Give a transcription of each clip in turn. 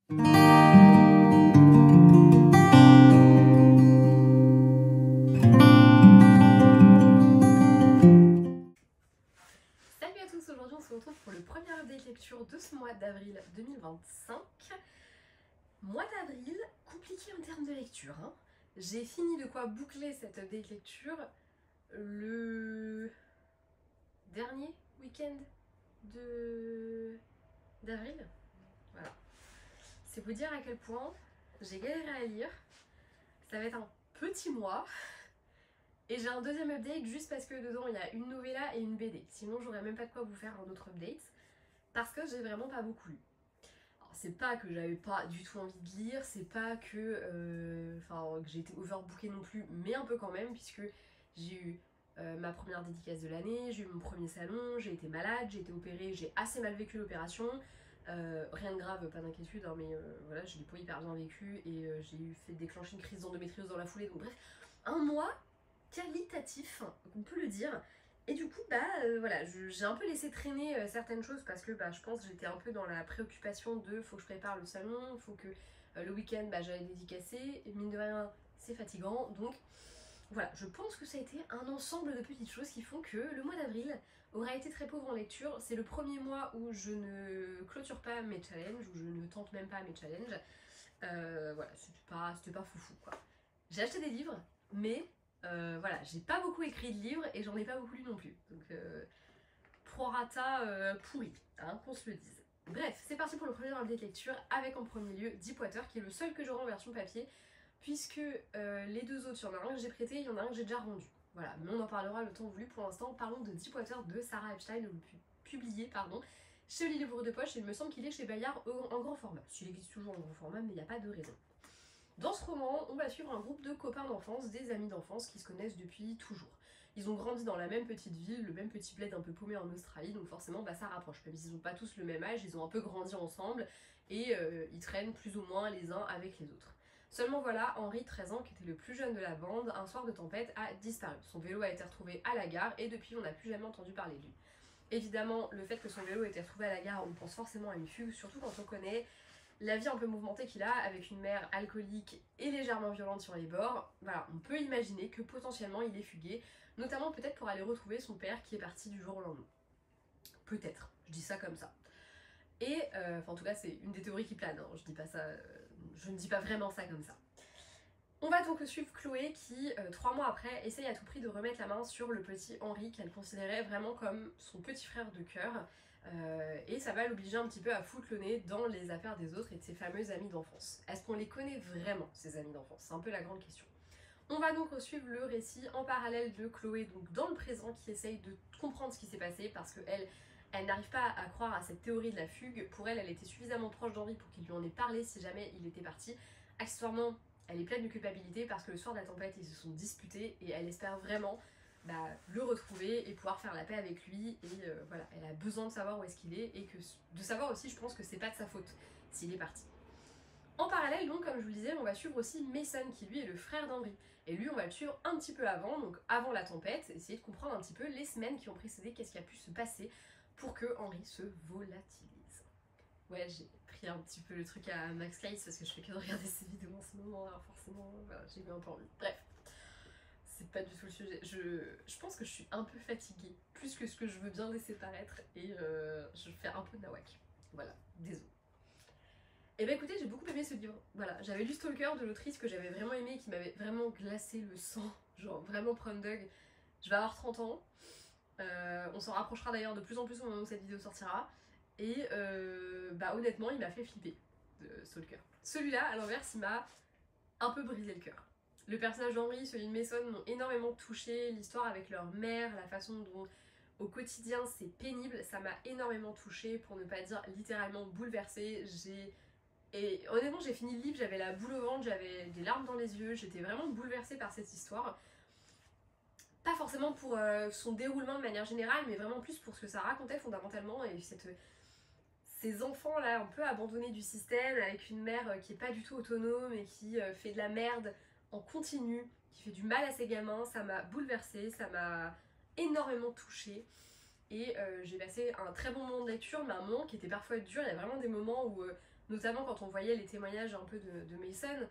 Salut à tous, aujourd'hui on se retrouve pour le premier update lecture de ce mois d'avril 2025. Mois d'avril, compliqué en termes de lecture. J'ai fini de quoi boucler cette update lecture le dernier week-end d'avril. Voilà. C'est vous dire à quel point j'ai galéré à lire. Ça va être un petit mois. Et j'ai un deuxième update juste parce que dedans il y a une novella et une BD. Sinon j'aurais même pas de quoi vous faire un autre update. Parce que j'ai vraiment pas beaucoup lu. Alors c'est pas que j'avais pas du tout envie de lire, c'est pas que, que j'ai été overbookée non plus, mais un peu quand même, puisque j'ai eu ma première dédicace de l'année, j'ai eu mon premier salon, j'ai été malade, j'ai été opérée, j'ai assez mal vécu l'opération. Rien de grave, pas d'inquiétude, hein, mais voilà, je l'ai pas hyper bien vécu et j'ai fait déclencher une crise d'endométriose dans la foulée. Donc bref, un mois qualitatif, on peut le dire. Et du coup, voilà, j'ai un peu laissé traîner certaines choses parce que je pense que j'étais un peu dans la préoccupation de faut que je prépare le salon, faut que le week-end j'allais dédicacer, et mine de rien c'est fatigant, donc voilà, je pense que ça a été un ensemble de petites choses qui font que le mois d'avril aura été très pauvre en lecture. C'est le premier mois où je ne clôture pas mes challenges, où je ne tente même pas mes challenges. Voilà, c'était pas foufou quoi. J'ai acheté des livres, mais voilà, j'ai pas beaucoup écrit de livres et j'en ai pas beaucoup lu non plus. Donc prorata pourri, hein, qu'on se le dise. Bref, c'est parti pour le premier update lecture avec en premier lieu Deepwater, qui est le seul que j'aurai en version papier, puisque les deux autres, il y en a un que j'ai prêté, il y en a un que j'ai déjà rendu. Voilà, mais on en parlera le temps voulu. Pour l'instant, parlons de Deepwater de Sarah Epstein, publié chez les livres de poche, et il me semble qu'il est chez Bayard en grand format. S'il existe toujours en grand format, mais il n'y a pas de raison. Dans ce roman, on va suivre un groupe de copains d'enfance, des amis d'enfance qui se connaissent depuis toujours. Ils ont grandi dans la même petite ville, le même petit bled un peu paumé en Australie, donc forcément ça rapproche. Même s'ils n'ont pas tous le même âge, ils ont un peu grandi ensemble et ils traînent plus ou moins les uns avec les autres. Seulement voilà, Henri, 13 ans, qui était le plus jeune de la bande, un soir de tempête a disparu. Son vélo a été retrouvé à la gare et depuis on n'a plus jamais entendu parler de lui. Évidemment, le fait que son vélo ait été retrouvé à la gare, on pense forcément à une fugue, surtout quand on connaît la vie un peu mouvementée qu'il a, avec une mère alcoolique et légèrement violente sur les bords. Voilà, on peut imaginer que potentiellement il est fugué, notamment peut-être pour aller retrouver son père qui est parti du jour au lendemain. Peut-être, je dis ça comme ça. Et, en tout cas c'est une des théories qui plane, hein. Je dis pas ça, je ne dis pas vraiment ça comme ça. On va donc suivre Chloé qui, 3 mois après, essaye à tout prix de remettre la main sur le petit Henri qu'elle considérait vraiment comme son petit frère de cœur. Et ça va l'obliger un petit peu à foutre le nez dans les affaires des autres et de ses fameux amis d'enfance. Est-ce qu'on les connaît vraiment, ces amis d'enfance? C'est un peu la grande question. On va donc suivre le récit en parallèle de Chloé, donc dans le présent, qui essaye de comprendre ce qui s'est passé parce qu'elle n'arrive pas à croire à cette théorie de la fugue. Pour elle, elle était suffisamment proche d'Henri pour qu'il lui en ait parlé si jamais il était parti. Accessoirement, elle est pleine de culpabilité parce que le soir de la tempête, ils se sont disputés et elle espère vraiment le retrouver et pouvoir faire la paix avec lui. Et voilà, elle a besoin de savoir où est-ce qu'il est et de savoir aussi, je pense que c'est pas de sa faute s'il est parti. En parallèle, donc, comme je vous le disais, on va suivre aussi Mason, qui lui est le frère d'Henri. Et lui, on va le suivre un petit peu avant, donc avant la tempête, essayer de comprendre un petit peu les semaines qui ont précédé, qu'est-ce qui a pu se passer pour que Henri se volatilise. Ouais, j'ai pris un petit peu le truc à Max Case parce que je fais que de regarder ses vidéos en ce moment, alors forcément, voilà, j'ai eu un peu envie. Bref, c'est pas du tout le sujet. Je pense que je suis un peu fatiguée, plus que ce que je veux bien laisser paraître, et je fais un peu de nawak. Voilà, désolé. Et bah écoutez, j'ai beaucoup aimé ce livre. Voilà, j'avais lu Stalker de l'autrice que j'avais vraiment aimé, qui m'avait vraiment glacé le sang, genre vraiment Prom Dog. Je vais avoir 30 ans. On s'en rapprochera d'ailleurs de plus en plus au moment où cette vidéo sortira. Et honnêtement, il m'a fait flipper, de Stalker. Celui-là, à l'inverse, il m'a un peu brisé le cœur. Le personnage d'Henri, celui de Mason m'ont énormément touché. L'histoire avec leur mère, la façon dont au quotidien c'est pénible, ça m'a énormément touchée, pour ne pas dire littéralement bouleversée. Et honnêtement, j'ai fini le livre, j'avais la boule au ventre, j'avais des larmes dans les yeux, j'étais vraiment bouleversée par cette histoire. Pas forcément pour son déroulement de manière générale, mais vraiment plus pour ce que ça racontait fondamentalement, et ces enfants là un peu abandonnés du système, avec une mère qui est pas du tout autonome et qui fait de la merde en continu, qui fait du mal à ses gamins. Ça m'a bouleversée, ça m'a énormément touchée. Et j'ai passé un très bon moment de lecture, mais un moment qui était parfois dur. Il y a vraiment des moments où notamment quand on voyait les témoignages un peu de Mason.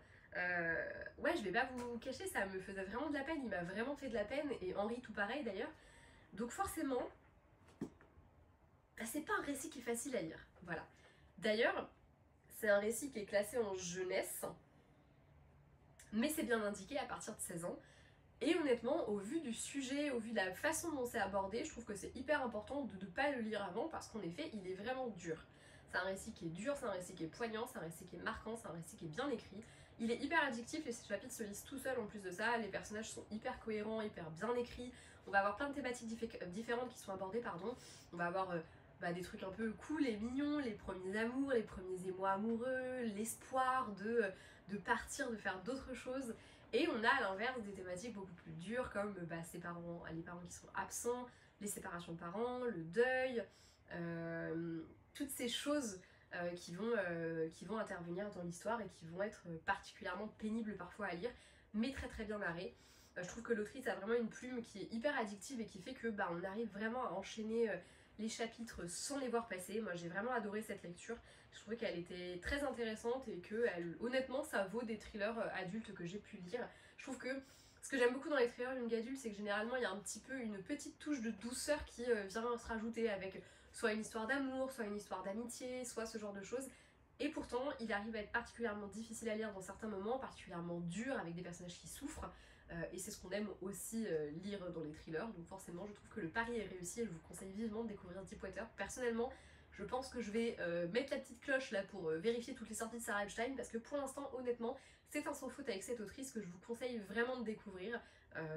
Ouais, je vais pas vous cacher, ça me faisait vraiment de la peine, il m'a vraiment fait de la peine, et Henri tout pareil d'ailleurs. Donc forcément, c'est pas un récit qui est facile à lire, voilà. D'ailleurs, c'est un récit qui est classé en jeunesse, mais c'est bien indiqué à partir de 16 ans. Et honnêtement, au vu du sujet, au vu de la façon dont c'est abordé, je trouve que c'est hyper important de ne pas le lire avant parce qu'en effet, il est vraiment dur. C'est un récit qui est dur, c'est un récit qui est poignant, c'est un récit qui est marquant, c'est un récit qui est bien écrit. Il est hyper addictif, les chapitres se lisent tout seuls en plus de ça, les personnages sont hyper cohérents, hyper bien écrits. On va avoir plein de thématiques différentes qui sont abordées, pardon. On va avoir des trucs un peu cool et mignons, les premiers amours, les premiers émois amoureux, l'espoir de partir, de faire d'autres choses. Et on a à l'inverse des thématiques beaucoup plus dures comme les parents qui sont absents, les séparations de parents, le deuil, toutes ces choses qui vont intervenir dans l'histoire et qui vont être particulièrement pénibles parfois à lire, mais très très bien narrées. Je trouve que l'autrice a vraiment une plume qui est hyper addictive et qui fait que on arrive vraiment à enchaîner les chapitres sans les voir passer. Moi j'ai vraiment adoré cette lecture. Je trouvais qu'elle était très intéressante et que honnêtement ça vaut des thrillers adultes que j'ai pu lire. Je trouve que ce que j'aime beaucoup dans les thrillers young adultes, c'est que généralement il y a un petit peu une petite touche de douceur qui vient se rajouter avec soit une histoire d'amour, soit une histoire d'amitié, soit ce genre de choses. Et pourtant il arrive à être particulièrement difficile à lire dans certains moments, particulièrement dur avec des personnages qui souffrent. Et c'est ce qu'on aime aussi lire dans les thrillers, donc forcément je trouve que le pari est réussi et je vous conseille vivement de découvrir Deepwater. Personnellement, je pense que je vais mettre la petite cloche là pour vérifier toutes les sorties de Sarah Epstein parce que pour l'instant, honnêtement, c'est un sans faute avec cette autrice que je vous conseille vraiment de découvrir.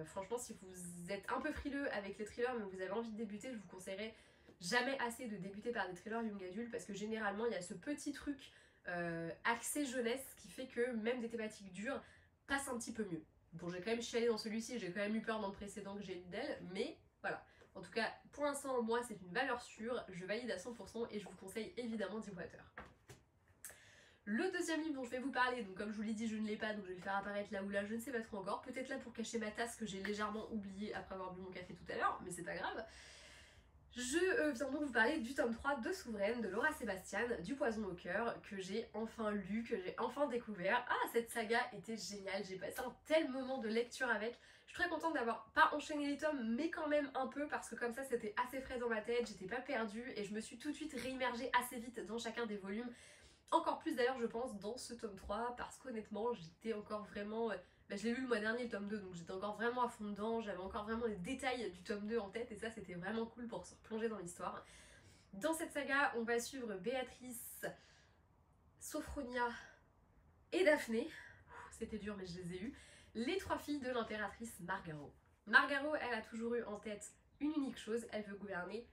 Franchement, si vous êtes un peu frileux avec les thrillers mais vous avez envie de débuter, je vous conseillerais jamais assez de débuter par des thrillers young adult parce que généralement il y a ce petit truc axé jeunesse qui fait que même des thématiques dures passent un petit peu mieux. Bon, j'ai quand même chialé dans celui-ci, j'ai quand même eu peur dans le précédent que j'ai eu d'elle, mais voilà. En tout cas, pour l'instant, moi, c'est une valeur sûre, je valide à 100% et je vous conseille évidemment Deepwater. Le deuxième livre dont je vais vous parler, donc comme je vous l'ai dit, je ne l'ai pas, donc je vais le faire apparaître là ou là, je ne sais pas trop encore. Peut-être là pour cacher ma tasse que j'ai légèrement oubliée après avoir bu mon café tout à l'heure, mais c'est pas grave. Je viens donc vous parler du tome 3 de Souveraine de Laura Sébastien, du Poison au cœur, que j'ai enfin lu, que j'ai enfin découvert. Ah, cette saga était géniale, j'ai passé un tel moment de lecture avec. Je suis très contente d'avoir pas enchaîné les tomes, mais quand même un peu, parce que comme ça c'était assez frais dans ma tête, j'étais pas perdue, et je me suis tout de suite réimmergée assez vite dans chacun des volumes. Encore plus d'ailleurs je pense dans ce tome 3, parce qu'honnêtement j'étais encore vraiment... je l'ai lu le mois dernier le tome 2, donc j'étais encore vraiment à fond dedans, j'avais encore vraiment les détails du tome 2 en tête et ça c'était vraiment cool pour se replonger dans l'histoire. Dans cette saga, on va suivre Béatrice, Sophronia et Daphné, c'était dur mais je les ai eues, les trois filles de l'impératrice Margaro. Margaro, elle a toujours eu en tête une unique chose, elle veut gouverner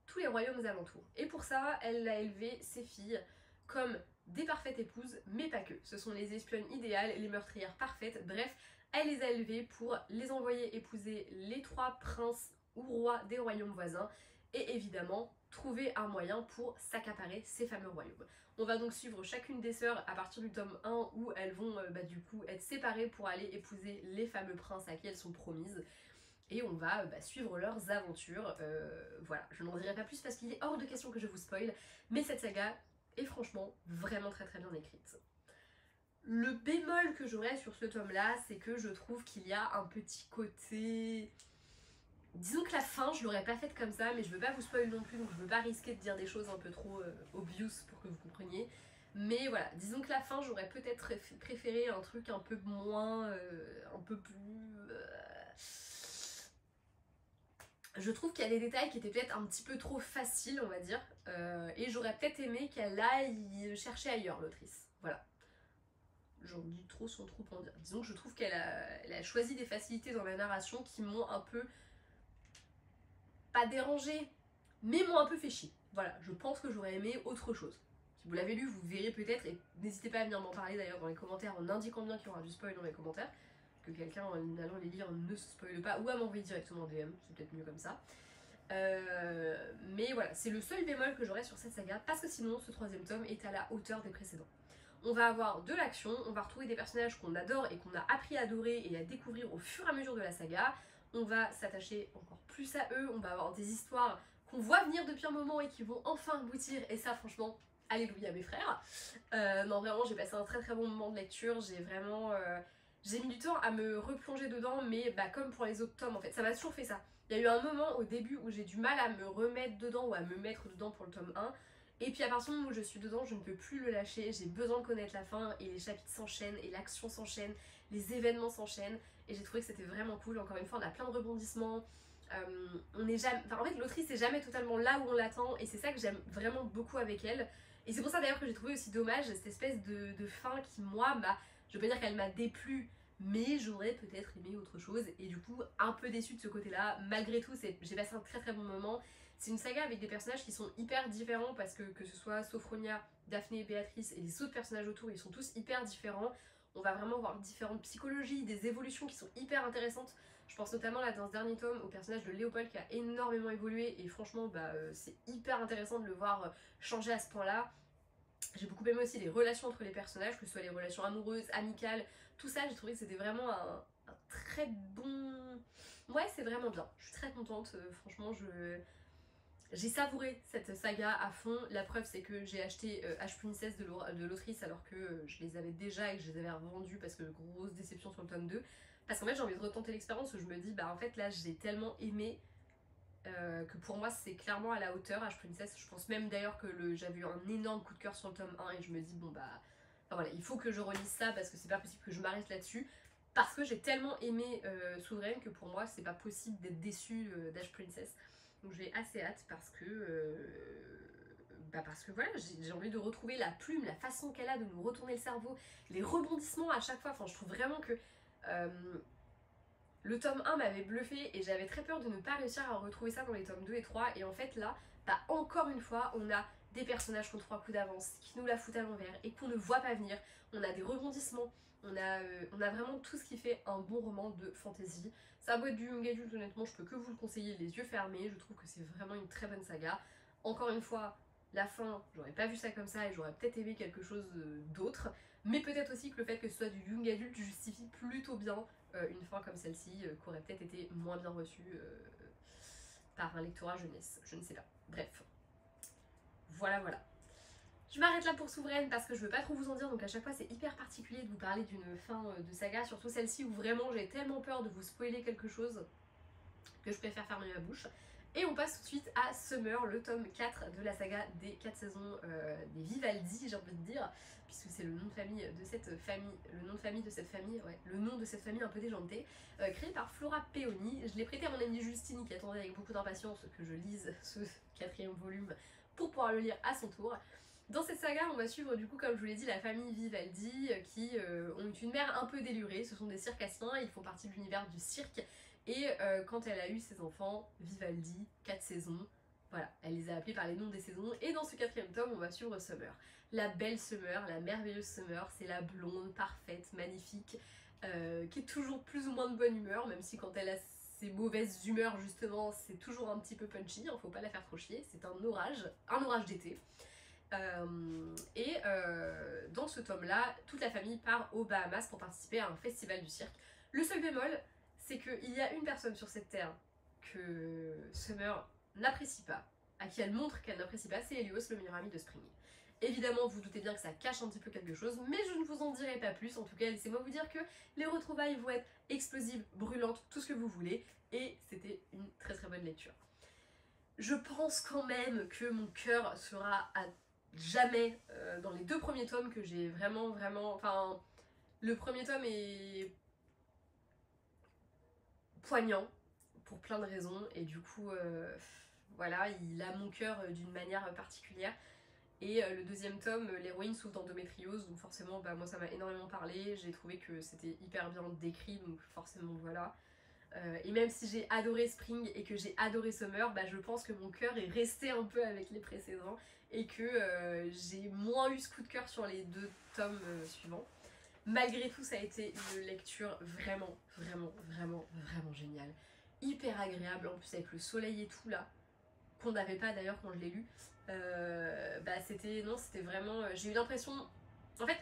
tous les royaumes alentours. Et pour ça, elle a élevé ses filles comme des parfaites épouses, mais pas que. Ce sont les espionnes idéales, les meurtrières parfaites, bref, elle les a élevées pour les envoyer épouser les trois princes ou rois des royaumes voisins, et évidemment trouver un moyen pour s'accaparer ces fameux royaumes. On va donc suivre chacune des sœurs à partir du tome 1 où elles vont du coup être séparées pour aller épouser les fameux princes à qui elles sont promises. Et on va suivre leurs aventures. Voilà, je n'en dirai pas plus parce qu'il est hors de question que je vous spoil, mais cette saga est franchement vraiment très très bien écrite. Le bémol que j'aurais sur ce tome là, c'est que je trouve qu'il y a un petit côté... Disons que la fin, je l'aurais pas faite comme ça, mais je veux pas vous spoil non plus, donc je veux pas risquer de dire des choses un peu trop obvious pour que vous compreniez. Mais voilà, disons que la fin, j'aurais peut-être préféré un truc un peu moins... un peu plus... Je trouve qu'il y a des détails qui étaient peut-être un petit peu trop faciles, on va dire, et j'aurais peut-être aimé qu'elle aille chercher ailleurs, l'autrice. Voilà. J'en dis trop sans trop en dire. Disons que je trouve qu'elle a choisi des facilités dans la narration qui m'ont un peu... pas dérangée, mais m'ont un peu fait chier. Voilà, je pense que j'aurais aimé autre chose. Si vous l'avez lu, vous verrez peut-être, et n'hésitez pas à venir m'en parler d'ailleurs dans les commentaires en indiquant bien qu'il y aura du spoil dans les commentaires. Que quelqu'un en allant les lire ne se spoile pas, ou à m'envoyer directement en DM, c'est peut-être mieux comme ça. Mais voilà, c'est le seul bémol que j'aurais sur cette saga, parce que sinon ce troisième tome est à la hauteur des précédents. On va avoir de l'action, on va retrouver des personnages qu'on adore et qu'on a appris à adorer et à découvrir au fur et à mesure de la saga. On va s'attacher encore plus à eux, on va avoir des histoires qu'on voit venir depuis un moment et qui vont enfin aboutir, et ça franchement, alléluia mes frères. Non vraiment j'ai passé un très très bon moment de lecture, j'ai vraiment... j'ai mis du temps à me replonger dedans, mais bah, comme pour les autres tomes en fait, ça m'a toujours fait ça. Il y a eu un moment au début où j'ai du mal à me remettre dedans ou à me mettre dedans pour le tome 1. Et puis à partir du moment où je suis dedans, je ne peux plus le lâcher, j'ai besoin de connaître la fin et les chapitres s'enchaînent et l'action s'enchaîne, les événements s'enchaînent et j'ai trouvé que c'était vraiment cool. Encore une fois, on a plein de rebondissements. On est jamais... Enfin, en fait, l'autrice est jamais totalement là où on l'attend et c'est ça que j'aime vraiment beaucoup avec elle. Et c'est pour ça d'ailleurs que j'ai trouvé aussi dommage cette espèce de fin qui, moi, je veux pas dire qu'elle m'a déplu, mais j'aurais peut-être aimé autre chose et du coup un peu déçue de ce côté-là. Malgré tout, j'ai passé un très très bon moment. C'est une saga avec des personnages qui sont hyper différents parce que ce soit Sophronia, Daphné et Béatrice et les autres personnages autour, ils sont tous hyper différents. On va vraiment voir différentes psychologies, des évolutions qui sont hyper intéressantes. Je pense notamment là dans ce dernier tome au personnage de Léopold qui a énormément évolué et franchement c'est hyper intéressant de le voir changer à ce point-là. J'ai beaucoup aimé aussi les relations entre les personnages, que ce soit les relations amoureuses, amicales, tout ça, j'ai trouvé que c'était vraiment un très bon... Ouais, c'est vraiment bien, je suis très contente, franchement, j'ai savouré cette saga à fond. La preuve, c'est que j'ai acheté H.Princess de l'autrice alors que je les avais déjà et que je les avais revendus parce que grosse déception sur le tome 2. Parce qu'en fait, j'ai envie de retenter l'expérience où je me dis, bah en fait, là, j'ai tellement aimé que pour moi c'est clairement à la hauteur H.Princess. Je pense même d'ailleurs que j'avais eu un énorme coup de cœur sur le tome 1 et je me dis bon bah enfin, voilà, il faut que je relise ça parce que c'est pas possible que je m'arrête là-dessus parce que j'ai tellement aimé Souveraine que pour moi c'est pas possible d'être déçue d'H.Princess. Donc j'ai assez hâte parce que voilà, j'ai envie de retrouver la plume, la façon qu'elle a de nous retourner le cerveau, les rebondissements à chaque fois. Enfin, je trouve vraiment que le tome 1 m'avait bluffé et j'avais très peur de ne pas réussir à retrouver ça dans les tomes 2 et 3. Et en fait là, bah encore une fois, on a des personnages qui ont 3 coups d'avance, qui nous la foutent à l'envers et qu'on ne voit pas venir. On a des rebondissements, on a vraiment tout ce qui fait un bon roman de fantasy. Ça doit être du young adult, honnêtement, je peux que vous le conseiller les yeux fermés. Je trouve que c'est vraiment une très bonne saga. Encore une fois, la fin, j'aurais pas vu ça comme ça et j'aurais peut-être aimé quelque chose d'autre. Mais peut-être aussi que le fait que ce soit du young adult justifie plutôt bien une fin comme celle-ci qui aurait peut-être été moins bien reçue par un lectorat jeunesse, je ne sais pas. Bref, voilà. Je m'arrête là pour Souveraine parce que je veux pas trop vous en dire, donc à chaque fois c'est hyper particulier de vous parler d'une fin de saga, surtout celle-ci où vraiment j'ai tellement peur de vous spoiler quelque chose que je préfère fermer ma bouche. Et on passe tout de suite à Summer, le tome 4 de la saga des 4 saisons des Vivaldi, j'ai envie de dire, puisque c'est le nom de famille de cette famille, le nom de cette famille un peu déjantée, créé par Flora Peoni. Je l'ai prêté à mon amie Justine qui attendait avec beaucoup d'impatience que je lise ce 4e volume pour pouvoir le lire à son tour. Dans cette saga, on va suivre du coup, comme je vous l'ai dit, la famille Vivaldi qui ont une mère un peu délurée. Ce sont des circassiens, ils font partie de l'univers du cirque. Et quand elle a eu ses enfants, Vivaldi, 4 saisons, voilà, elle les a appelés par les noms des saisons. Et dans ce 4e tome, on va suivre Summer. La belle Summer, la merveilleuse Summer, c'est la blonde, parfaite, magnifique, qui est toujours plus ou moins de bonne humeur, même si quand elle a ses mauvaises humeurs, justement, c'est toujours un petit peu punchy, hein, faut pas la faire trop chier, c'est un orage d'été. Dans ce tome-là, toute la famille part aux Bahamas pour participer à un festival du cirque. Le seul bémol, c'est qu'il y a une personne sur cette terre que Summer n'apprécie pas, à qui elle montre qu'elle n'apprécie pas, c'est Helios, le meilleur ami de Spring. Évidemment, vous doutez bien que ça cache un petit peu quelque chose, mais je ne vous en dirai pas plus. En tout cas, laissez-moi vous dire que les retrouvailles vont être explosives, brûlantes, tout ce que vous voulez, et c'était une très très bonne lecture. Je pense quand même que mon cœur sera à jamais dans les 2 premiers tomes que j'ai vraiment... Enfin, le premier tome est poignant pour plein de raisons et du coup voilà, il a mon cœur d'une manière particulière. Et le 2e tome, l'héroïne souffre d'endométriose, donc forcément moi ça m'a énormément parlé, j'ai trouvé que c'était hyper bien décrit, donc forcément voilà. Et même si j'ai adoré Spring et que j'ai adoré Summer, je pense que mon cœur est resté un peu avec les précédents et que j'ai moins eu ce coup de cœur sur les 2 tomes suivants. Malgré tout, ça a été une lecture vraiment géniale. Hyper agréable, en plus avec le soleil et tout là, qu'on n'avait pas d'ailleurs quand je l'ai lu. C'était vraiment... J'ai eu l'impression... En fait,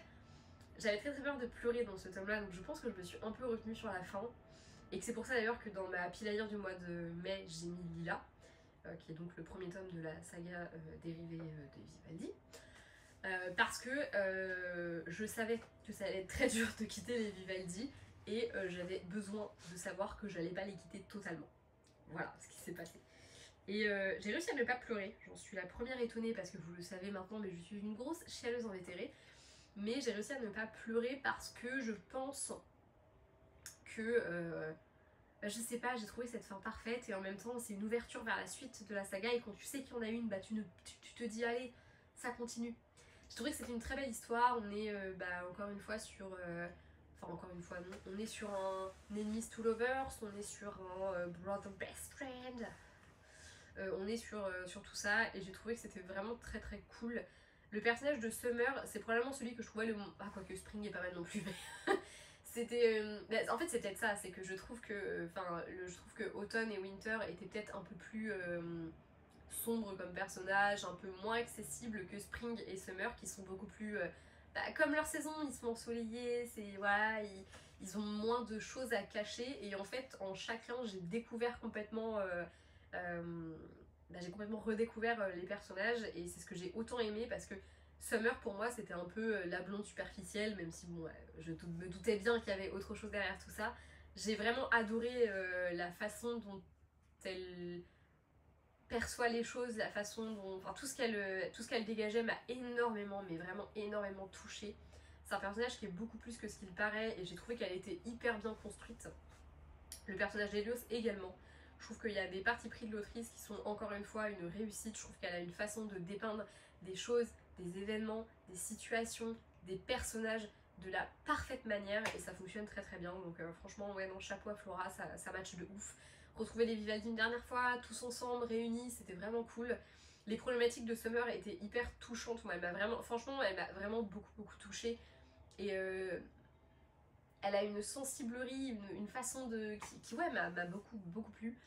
j'avais très peur de pleurer dans ce tome-là, donc je pense que je me suis un peu retenue sur la fin. Et que c'est pour ça d'ailleurs que dans ma pile à lire du mois de mai, j'ai mis Lila, qui est donc le premier tome de la saga dérivée de Vivaldi. parce que je savais que ça allait être très dur de quitter les Vivaldi et j'avais besoin de savoir que j'allais pas les quitter totalement. Voilà ce qui s'est passé. Et j'ai réussi à ne pas pleurer, j'en suis la première étonnée parce que vous le savez maintenant, mais je suis une grosse chialeuse invétérée. Mais j'ai réussi à ne pas pleurer parce que je pense que, bah, je sais pas, j'ai trouvé cette fin parfaite et en même temps c'est une ouverture vers la suite de la saga et quand tu sais qu'il y en a une, bah tu te dis allez, ça continue. J'ai trouvé que c'était une très belle histoire, on est bah, encore une fois sur... Enfin encore une fois non, on est sur un Enemies to Lovers, on est sur un Brother Best Friend, on est sur tout ça et j'ai trouvé que c'était vraiment très très cool. Le personnage de Summer, c'est probablement celui que je trouvais le... Ah quoique Spring est pas mal non plus, mais... C'était... en fait c'est peut-être ça, c'est que je trouve que... je trouve que Autumn et Winter étaient peut-être un peu plus sombres comme personnages, un peu moins accessibles que Spring et Summer qui sont beaucoup plus... comme leur saison, ils sont ensoleillés, c'est... Voilà, ils ont moins de choses à cacher et en fait en chacun j'ai découvert complètement... j'ai complètement redécouvert les personnages et c'est ce que j'ai autant aimé parce que Summer pour moi c'était un peu la blonde superficielle, même si bon, je me doutais bien qu'il y avait autre chose derrière tout ça. J'ai vraiment adoré la façon dont elle perçoit les choses, la façon dont... Enfin tout ce qu'elle dégageait m'a énormément, mais vraiment énormément touchée. C'est un personnage qui est beaucoup plus que ce qu'il paraît et j'ai trouvé qu'elle était hyper bien construite. Le personnage d'Helios également. Je trouve qu'il y a des partis pris de l'autrice qui sont encore une fois une réussite. Je trouve qu'elle a une façon de dépeindre des choses, des événements, des situations, des personnages de la parfaite manière et ça fonctionne très très bien. Donc franchement, ouais, non, chapeau à Flora, ça match de ouf. Retrouver les Vivaldi une dernière fois, tous ensemble, réunis, c'était vraiment cool. Les problématiques de Summer étaient hyper touchantes. Moi, elle m'a vraiment, franchement, elle m'a vraiment beaucoup touchée. Et elle a une sensiblerie, une façon de... qui ouais, m'a beaucoup plu.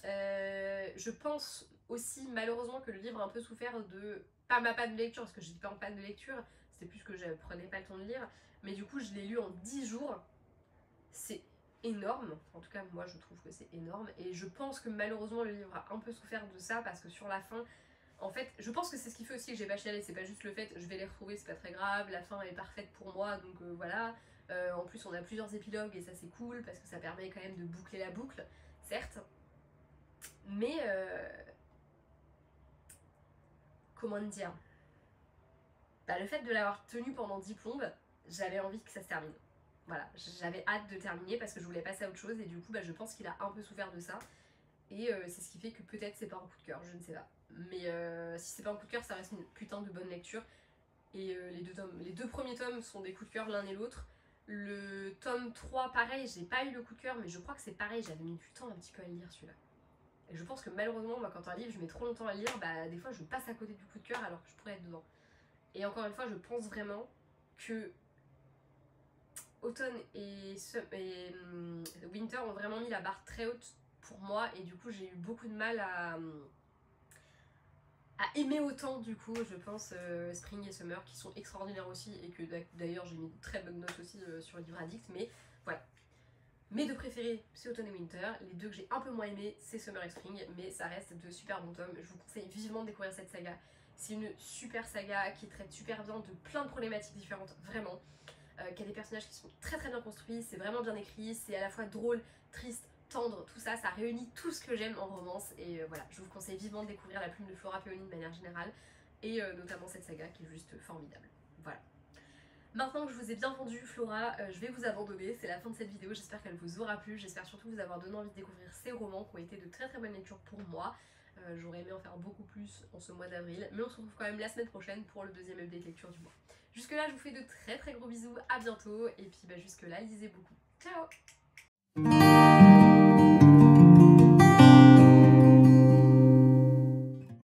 Je pense aussi malheureusement que le livre a un peu souffert de... pas ma panne de lecture, parce que je dis pas en panne de lecture, c'était plus que je prenais pas le temps de lire, mais du coup je l'ai lu en 10 jours. C'est énorme, en tout cas moi je trouve que c'est énorme, et je pense que malheureusement le livre a un peu souffert de ça, parce que sur la fin, en fait, je pense que c'est ce qui fait aussi que j'ai pas chialé, c'est pas juste le fait, je vais les retrouver, c'est pas très grave, la fin est parfaite pour moi, donc voilà. En plus on a plusieurs épilogues et ça c'est cool, parce que ça permet quand même de boucler la boucle, certes. Mais comment dire, bah, le fait de l'avoir tenu pendant 10 plombes, j'avais envie que ça se termine. Voilà, j'avais hâte de terminer parce que je voulais passer à autre chose et du coup bah, je pense qu'il a un peu souffert de ça. Et c'est ce qui fait que peut-être c'est pas un coup de cœur, je ne sais pas. Mais si c'est pas un coup de cœur, ça reste une putain de bonne lecture. Et les deux premiers tomes sont des coups de cœur l'un et l'autre. Le tome 3, pareil, j'ai pas eu le coup de cœur, mais je crois que c'est pareil, j'avais mis du temps un petit peu à le lire celui-là. Et je pense que malheureusement, moi, quand un livre, je mets trop longtemps à le lire, bah des fois je passe à côté du coup de cœur alors que je pourrais être dedans. Et encore une fois, je pense vraiment que Autumn et Winter ont vraiment mis la barre très haute pour moi et du coup j'ai eu beaucoup de mal à aimer autant du coup je pense Spring et Summer qui sont extraordinaires aussi et que d'ailleurs j'ai mis de très bonnes notes aussi sur le livre addict, mais voilà. Mes deux préférés c'est Autumn et Winter, les deux que j'ai un peu moins aimés c'est Summer et Spring, mais ça reste de super bons tomes, je vous conseille vivement de découvrir cette saga. C'est une super saga qui traite super bien de plein de problématiques différentes, vraiment. Qui a des personnages qui sont très bien construits, c'est vraiment bien écrit, c'est à la fois drôle, triste, tendre, tout ça, ça réunit tout ce que j'aime en romance et voilà, je vous conseille vivement de découvrir la plume de Flora Peony de manière générale et notamment cette saga qui est juste formidable. Voilà. Maintenant que je vous ai bien vendu Flora, je vais vous abandonner, c'est la fin de cette vidéo, j'espère qu'elle vous aura plu, j'espère surtout vous avoir donné envie de découvrir ces romans qui ont été de très bonnes lectures pour moi. J'aurais aimé en faire beaucoup plus en ce mois d'avril, mais on se retrouve quand même la semaine prochaine pour le deuxième update lecture du mois. Jusque là je vous fais de très gros bisous, à bientôt, et puis jusque là lisez beaucoup. Ciao.